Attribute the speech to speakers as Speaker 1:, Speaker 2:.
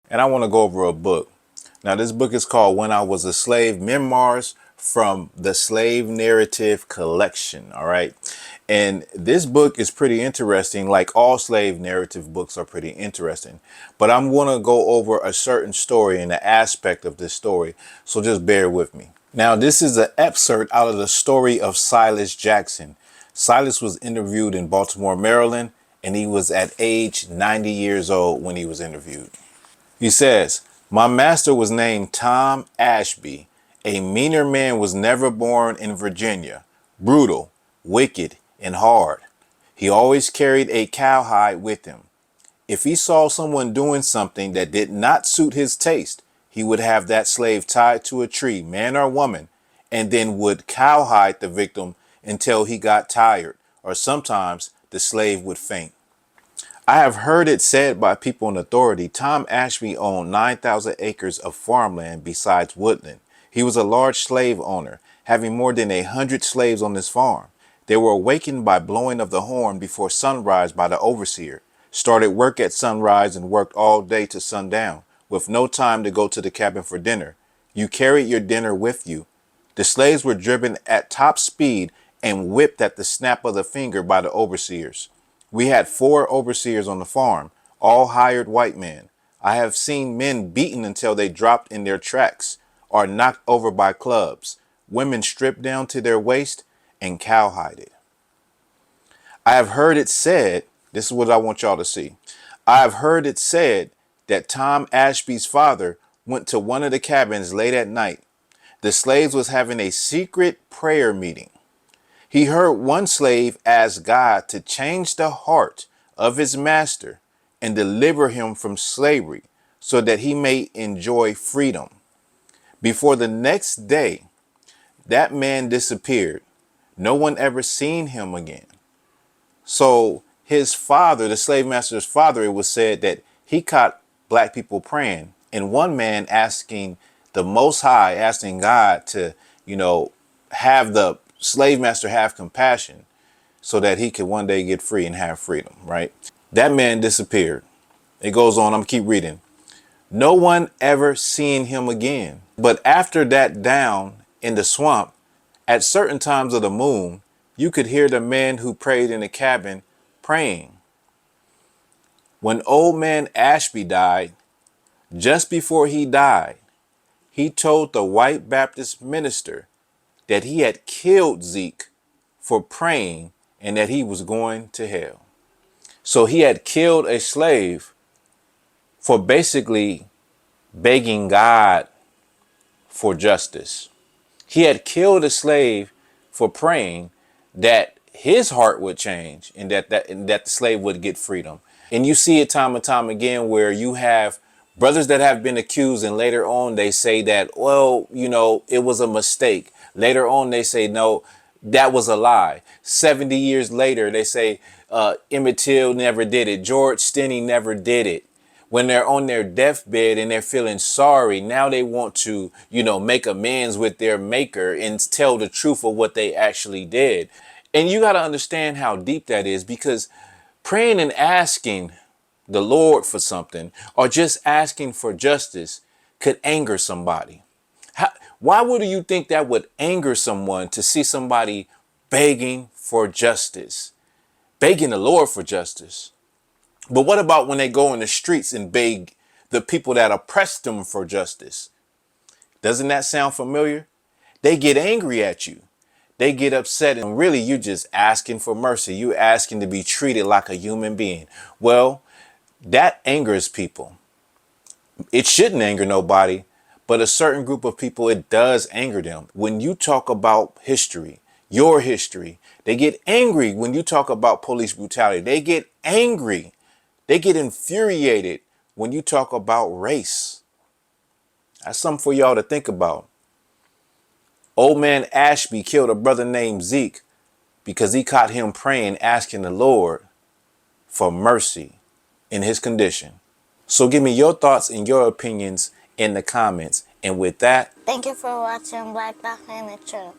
Speaker 1: and I want to go over a book. Now, this book is called When I Was a Slave, Memoirs from the Slave Narrative Collection. All right. And this book is pretty interesting. Like all slave narrative books are pretty interesting. But I'm going to go over a certain story and an aspect of this story. So just bear with me. Now, this is an excerpt out of the story of Silas Jackson. Silas was interviewed in Baltimore, Maryland, and he was at age 90 years old when he was interviewed. He says, "My master was named Tom Ashby. A meaner man was never born in Virginia. Brutal, wicked, and hard. He always carried a cowhide with him. If he saw someone doing something that did not suit his taste, he would have that slave tied to a tree, man or woman, and then would cowhide the victim until he got tired, or sometimes the slave would faint. I have heard it said by people in authority, Tom Ashby owned 9,000 acres of farmland besides woodland. He was a large slave owner, having more than 100 slaves on his farm. They were awakened by blowing of the horn before sunrise by the overseer, started work at sunrise and worked all day to sundown, with no time to go to the cabin for dinner. You carried your dinner with you. The slaves were driven at top speed and whipped at the snap of the finger by the overseers. We had 4 overseers on the farm, all hired white men. I have seen men beaten until they dropped in their tracks or knocked over by clubs, women stripped down to their waist and cowhided. I have heard it said, this is what I want y'all to see. I have heard it said that Tom Ashby's father went to one of the cabins late at night. The slaves was having a secret prayer meeting. He heard one slave ask God to change the heart of his master and deliver him from slavery so that he may enjoy freedom. Before the next day, that man disappeared. No one ever seen him again. So his father, the slave master's father, it was said that he caught black people praying, and one man asking the Most High, asking God to, have the slave master have compassion so that he could one day get free and have freedom, right? That man disappeared. It goes on, I'm gonna keep reading. No one ever seen him again. But after that, down in the swamp, at certain times of the moon, you could hear the man who prayed in the cabin praying. When old man Ashby died, just before he died, he told the white Baptist minister that he had killed Zeke for praying and that he was going to hell. So he had killed a slave for basically begging God for justice. He had killed a slave for praying that his heart would change and that the slave would get freedom. And you see it time and time again where you have brothers that have been accused and later on they say that, well, it was a mistake. Later on they say, no, that was a lie. 70 years later, they say Emmett Till never did it. George Stinney never did it. When they're on their deathbed and they're feeling sorry, now they want to, make amends with their maker and tell the truth of what they actually did. And you got to understand how deep that is, because praying and asking the Lord for something or just asking for justice could anger somebody. Why would you think that would anger someone to see somebody begging for justice, begging the Lord for justice? But what about when they go in the streets and beg the people that oppress them for justice? Doesn't that sound familiar? They get angry at you. They get upset, and really you just asking for mercy. You asking to be treated like a human being. Well, that angers people. It shouldn't anger nobody, but a certain group of people, it does anger them. When you talk about history, your history, they get angry when you talk about police brutality. They get angry. They get infuriated when you talk about race. That's something for y'all to think about. Old man Ashby killed a brother named Zeke because he caught him praying, asking the Lord for mercy in his condition. So give me your thoughts and your opinions in the comments. And with that,
Speaker 2: thank you for watching Black Authentic.